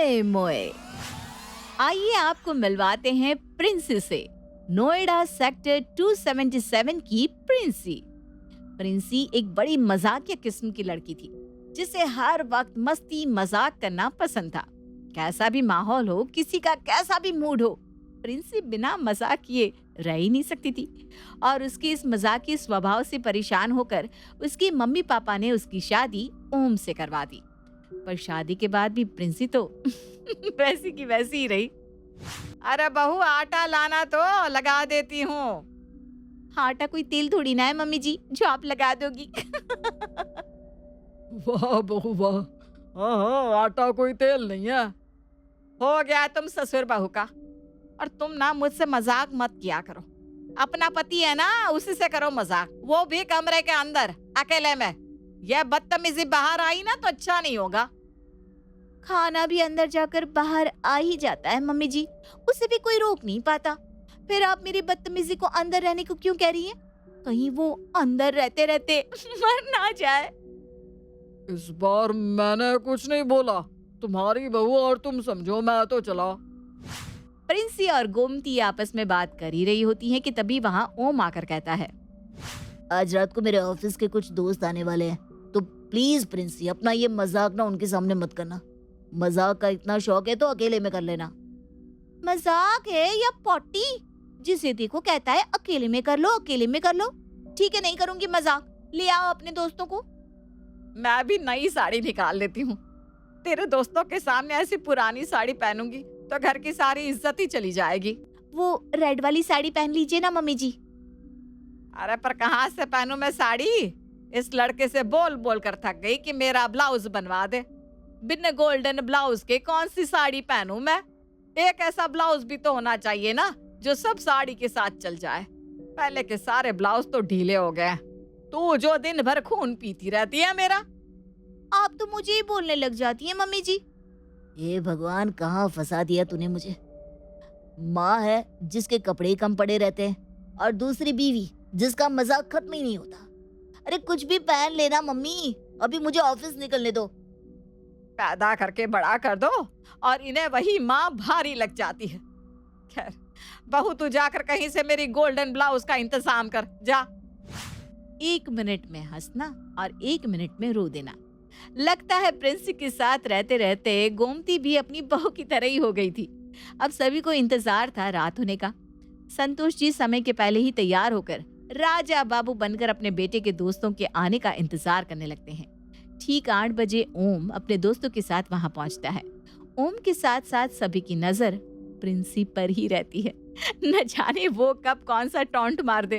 मोए मोए। आइए आपको मिलवाते हैं प्रिंसी से, नोएडा सेक्टर 277 की प्रिंसी। प्रिंसी एक बड़ी मजाकिया किस्म की लड़की थी, जिसे हर वक्त मस्ती मजाक करना पसंद था। कैसा भी माहौल हो, किसी का कैसा भी मूड हो, प्रिंसी बिना मजाक किए रह ही नहीं सकती थी। और उसके इस मजाकी स्वभाव से परेशान होकर उसके मम्मी पापा ने उसकी शादी ओम से करवा दी। पर शादी के बाद भी प्रिंसी तो वैसी की वैसी ही रही। अरे बहू, आटा लाना तो लगा देती हूँ। आटा कोई तेल थोड़ी ना है मम्मी जी, जो आप लगा दोगी। वाह बहू वाह। हाँ हाँ, आटा कोई तेल नहीं है। हो गया तुम ससुर बहू का। और तुम ना मुझसे मजाक मत किया करो। अपना पति है ना, उसी से करो मजाक, वो भी कमरे के अंदर अकेले में। यह बदतमीजी बाहर आई ना तो अच्छा नहीं होगा। खाना भी अंदर जाकर बाहर आ ही जाता है मम्मी जी, उसे भी कोई रोक नहीं पाता। फिर आप मेरी बदतमीजी को अंदर रहने को क्यों कह रही हैं? कहीं वो अंदर रहते रहते मर ना जाए। इस बार मैंने कुछ नहीं बोला। तुम्हारी बहू और तुम समझो, मैं तो चला। प्रिंसी और गोमती आपस में बात कर ही रही होती हैं कि तभी वहाँ ओम आकर कहता है, आज रात को मेरे ऑफिस के कुछ दोस्त आने वाले हैं, तो प्लीज प्रिंसी अपना ये मजाक ना उनके सामने मत करना। मजाक का इतना शौक है तो अकेले में कर लेना। मजाक है या पॉटी? जिसे देखो कहता है अकेले में कर लो, अकेले में कर लो। ठीक है, नहीं करूंगी मजाक, ले आओ अपने दोस्तों को। मैं भी नई साड़ी निकाल लेती हूँ। तेरे दोस्तों के सामने ऐसी पुरानी साड़ी पहनूंगी तो घर की सारी इज्जत ही चली जाएगी। वो रेड वाली साड़ी पहन लीजिए ना मम्मी जी। अरे पर कहाँ से पहनूं मैं साड़ी? इस लड़के से बोल बोल कर थक गई कि मेरा ब्लाउज बनवा दे। बिन गोल्डन ब्लाउज के कौन सी साड़ी पहनूं मैं? एक ऐसा ब्लाउज भी तो होना चाहिए ना जो सब साड़ी के साथ चल जाए। पहले के सारे ब्लाउज तो ढीले हो गए। तू जो दिन भर खून पीती रहती है मेरा। आप तो मुझे ही बोलने लग जाती हैं मम्मी जी। हे भगवान, कहाँ फंसा दिया तूने मुझे। माँ है जिसके कपड़े कम पड़े रहते हैं, और दूसरी बीवी जिसका मजाक खत्म ही नहीं होता। अरे कुछ भी पहन लेना मम्मी, अभी मुझे ऑफिस निकलने दो। पैदा करके बड़ा कर दो और इन्हें वही माँ भारी लग जाती है। खैर बहू, तू जाकर कहीं से मेरी गोल्डन ब्लाउज का इंतजाम कर जा। 1 मिनट में हंसना और 1 मिनट में रो देना। लगता है प्रिंसी के साथ रहते रहते गोमती भी अपनी बहू की तरह ही हो गई थी। अब सभी को इंतजार था रात होने का। संतोष जी समय के पहले ही तैयार होकर राजा बाबू बनकर अपने बेटे के दोस्तों के आने का इंतजार करने लगते हैं। ठीक 8 बजे ओम अपने दोस्तों के साथ वहां पहुंचता है। ओम के साथ साथ सभी की नजर प्रिंसी पर ही रहती है। न जाने वो कब कौन सा टॉन्ट मार दे।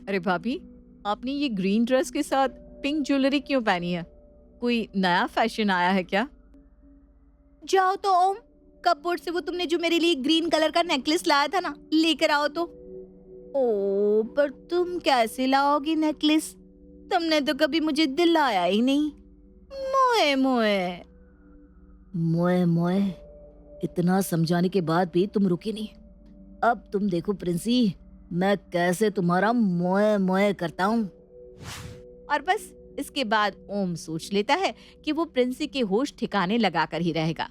अरे भाभी, आपने ये ग्रीन ड्रेस के साथ पिंक ज्वेलरी क्यों पहनी है? कोई नया फैशन आया है क्या? जाओ तो ओम, कपबोर्ड से वो तुमने जो मेरे लिए ग्रीन कलर का नेकलेस लाया था ना, लेकर आओ तो। ओ, पर तुम कैसे लाओगी नेकलेस? तुमने तो कभी मुझे दिलाया ही नहीं। मोए मोए। मोए मोए, इतना समझाने के बाद भी तुम रुकी नहीं। अब तुम देखो प्रिंसी, मैं कैसे तुम्हारा मोए मोए करता हूँ। और बस इसके बाद ओम सोच लेता है कि वो प्रिंसी के होश ठिकाने लगाकर ही रहेगा।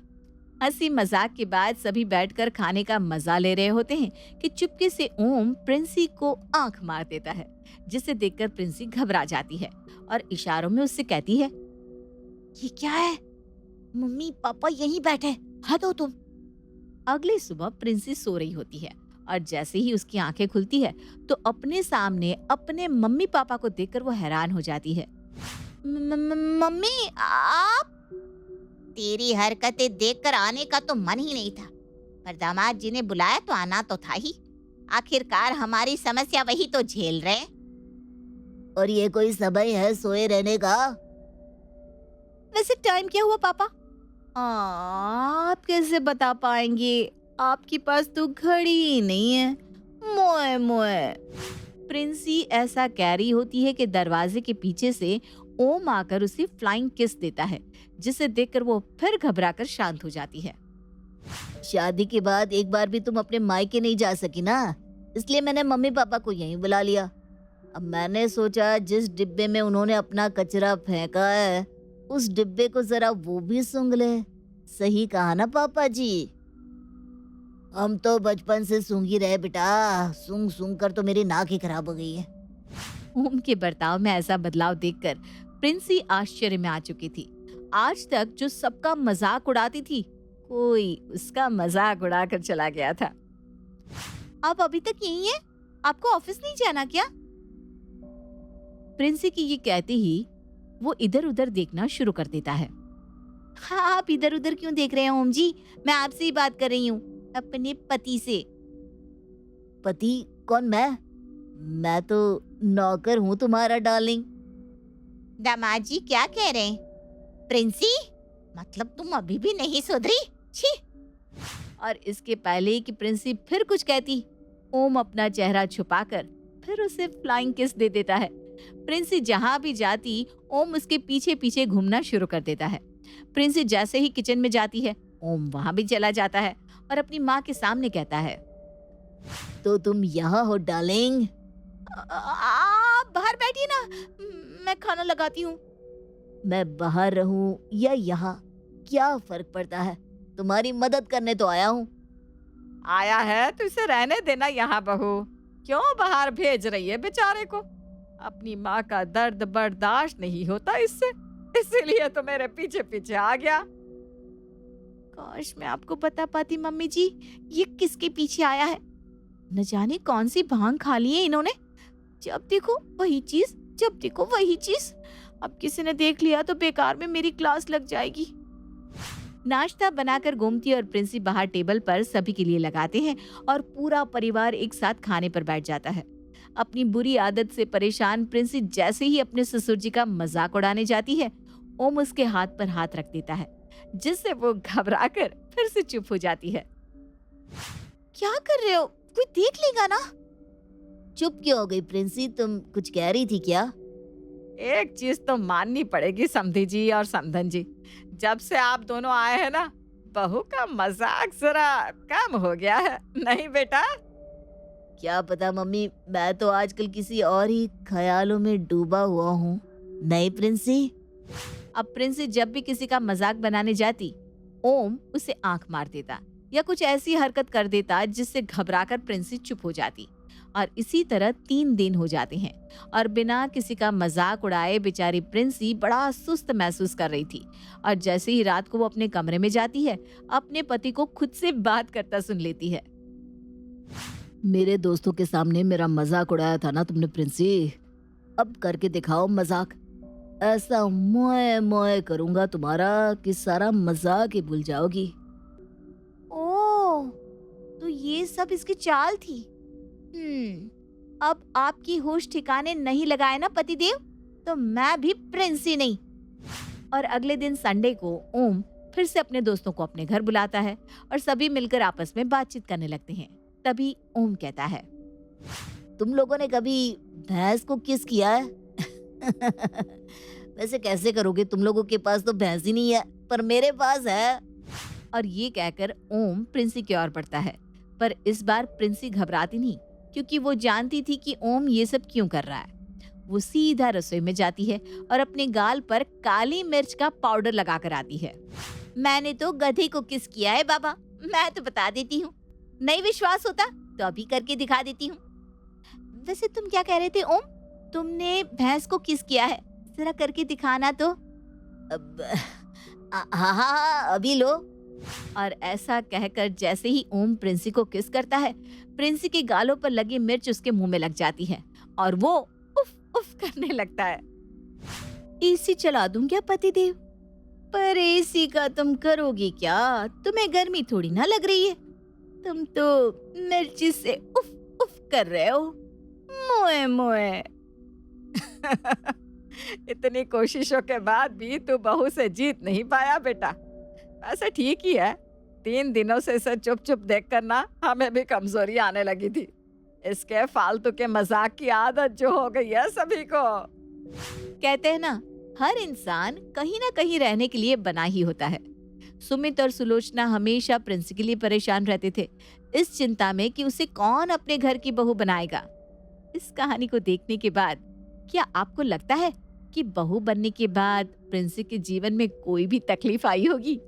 हंसी मजाक के बाद सभी बैठकर खाने का मजा ले रहे होते हैं कि चुपके से ओम प्रिंसी को आंख मार देता है, जिसे देखकर प्रिंसी घबरा जाती है और इशारों में उससे कहती है, ये क्या है? मम्मी पापा यहीं बैठे, हटो तुम। अगली सुबह प्रिंसी सो रही होती है और जैसे ही उसकी आंखें खुलती है तो अपने सामने अपने मम्मी पापा को देखकर वो हैरान हो जाती है। मम्मी, आप? तेरी हरकतें देखकर आने का तो मन ही नहीं था, पर दामाद जी ने बुलाया तो आना तो था ही। आखिरकार हमारी समस्या वही तो झेल रहे। और ये कोई समय है सोए रहने का? वैसे टाइम क्या हुआ पापा? आप कैसे बता पाएंगे? आपके पास तो घड़ी ही नहीं है। मोए मोए। प्रिंसी ऐसा कह रही होती है कि दरवाजे के पीछे से ओम आकर उसे फ्लाइंग किस देता है, जिसे देखकर वो फिर घबराकर शांत हो जाती है। शादी के बाद एक बार भी तुम अपने मायके नहीं जा सकी ना, इसलिए मैंने मम्मी पापा को यहीं बुला लिया। अब मैंने सोचा जिस डिब्बे में उन्होंने अपना कचरा फेंका है उस डिब्बे को जरा वो भी सूंघ ले। सही कहा ना पापा जी? हम तो बचपन से सूंघ ही रहे बेटा, सूंघ सूंघ कर तो मेरी नाक ही खराब हो गई है। ओम के बर्ताव में ऐसा बदलाव देखकर प्रिंसी आश्चर्य में आ चुकी थी। आज तक जो सबका मजाक उड़ाती थी, कोई उसका मजाक उड़ाकर चला गया था। आप अभी तक यहीं हैं? आपको ऑफिस नहीं जाना क्या? प्रिंसी की ये कहते ही वो इधर उधर देखना शुरू कर देता है। हाँ, आप इधर उधर क्यों देख रहे हैं ओम जी? मैं आपसे ही बात कर रही हूँ, अपने पति से। पति? कौन, मैं? मैं तो नौकर हूँ तुम्हारा डार्लिंग। दामाद जी क्या कह रहे हैं? प्रिंसी, मतलब तुम अभी भी नहीं सुधरी? छी! और इसके पहले कि प्रिंसी फिर कुछ कहती, ओम अपना चेहरा छुपाकर फिर उसे फ्लाइंग किस दे देता है। प्रिंसी जहां भी जाती, ओम उसके पीछे पीछे घूमना शुरू कर देता है। प्रिंसी जैसे ही किचन में जाती है, ओम वहां भी चला जाता है और अपनी माँ के सामने कहता है, तो तुम यहाँ हो डार्लिंग? आप बाहर बैठिए ना, मैं खाना लगाती हूँ। मैं बाहर रहूं या यहाँ, क्या फर्क पड़ता है? तुम्हारी मदद करने तो आया हूँ। आया है तो इसे रहने देना यहाँ बहू, क्यों बाहर भेज रही है बेचारे को? अपनी माँ का दर्द बर्दाश्त नहीं होता इससे, इसीलिए तो मेरे पीछे पीछे आ गया। काश मैं आपको बता पाती मम्मी जी, ये किसके पीछे आया है। न जाने कौन सी भांग खा ली है इन्होंने। जब देखो वही चीज, जब देखो वही चीज। अब किसी ने देख लिया तो बेकार में मेरी क्लास लग जाएगी। नाश्ता बनाकर गोमती और प्रिंसी बाहर टेबल पर सभी के लिए लगाते हैं और पूरा परिवार एक साथ खाने पर बैठ जाता है। अपनी बुरी आदत से परेशान प्रिंसी जैसे ही अपने ससुर जी का मजाक उड़ाने जाती है, ओम उसके हाथ पर हाथ रख देता है, जिससे वो घबराकर फिर से चुप हो जाती है। क्या कर रहे हो? कोई देख लेगा ना। चुप क्यों हो गई प्रिंसी? तुम कुछ कह रही थी क्या? एक चीज तो माननी पड़ेगी समधी जी और समधन जी, जब से आप दोनों आए हैं ना, बहू का मजाक जरा कम हो गया है, नहीं बेटा? क्या पता मम्मी, मैं तो आजकल किसी और ही ख्यालों में डूबा हुआ हूँ। नहीं प्रिंसी? अब प्रिंसी जब भी किसी का मजाक बनाने जाती, ओम उसे आंख मार देता या कुछ ऐसी हरकत कर देता जिससे घबराकर प्रिंसी चुप हो जाती। और इसी तरह 3 दिन हो जाते हैं और बिना किसी का मजाक उड़ाए बेचारी प्रिंसी बड़ा सुस्त महसूस कर रही थी। और जैसे ही रात को वो अपने कमरे में जाती है, अपने पति को खुद से बात करता सुन लेती है। मेरे दोस्तों के सामने मेरा मजाक उड़ाया था ना तुमने प्रिंसी, अब करके दिखाओ मजाक। ऐसा मोए मोए करूंगा तुम्हारा कि सारा मजाक ही भूल जाओगी। ओह, तो ये सब इसकी चाल थी। अब आपकी होश ठिकाने नहीं लगाए ना पतिदेव, तो मैं भी प्रिंसी नहीं। और अगले दिन संडे को ओम फिर से अपने दोस्तों को अपने घर बुलाता है और सभी मिलकर आपस में बातचीत करने लगते हैं। तभी ओम कहता है, तुम लोगों ने कभी भैंस को किस किया है? वैसे कैसे करोगे, तुम लोगों के पास तो भैंस ही नहीं है, पर मेरे पास है। और ये कहकर ओम प्रिंसी की ओर बढ़ता है, पर इस बार प्रिंसी घबराती नहीं, क्योंकि वो जानती थी कि ओम ये सब क्यों कर रहा है। वो सीधा रसोई में जाती है और अपने गाल पर काली मिर्च का पाउडर लगाकर आती है। मैंने तो गधे को किस किया है बाबा, मैं तो बता देती हूँ। नहीं विश्वास होता तो अभी करके दिखा देती हूँ। वैसे तुम क्या कह रहे थे ओम? तुमने भैंस को किस किया है, जरा करके दिखाना तो। हाँ, अभी लो। और ऐसा कहकर जैसे ही ओम प्रिंसी को किस करता है, प्रिंसी के गालों पर लगी मिर्च उसके मुंह में लग जाती है और वो उफ उफ करने लगता है। एसी चला दूं क्या पतिदेव? पर एसी का तुम करोगी क्या? तुम्हें गर्मी थोड़ी ना लग रही है, तुम तो मिर्ची से उफ उफ कर रहे हो। मोए मोए। इतनी कोशिशों के बाद भी तू बहू से जीत नहीं पाया बेटा। वैसे ठीक ही है, 3 दिनों से इसे चुप चुप देख कर ना हमें भी कमजोरी आने लगी थी। इसके फालतू के मजाक की आदत जो हो गई है सभी को। कहते हैं ना, हर इंसान कहीं ना कहीं रहने के लिए बना ही होता है। सुमित और सुलोचना हमेशा प्रिंसी के लिए परेशान रहते थे, इस चिंता में कि उसे कौन अपने घर की बहू बनाएगा। इस कहानी को देखने के बाद क्या आपको लगता है कि बहू बनने के बाद प्रिंसी के जीवन में कोई भी तकलीफ आई होगी?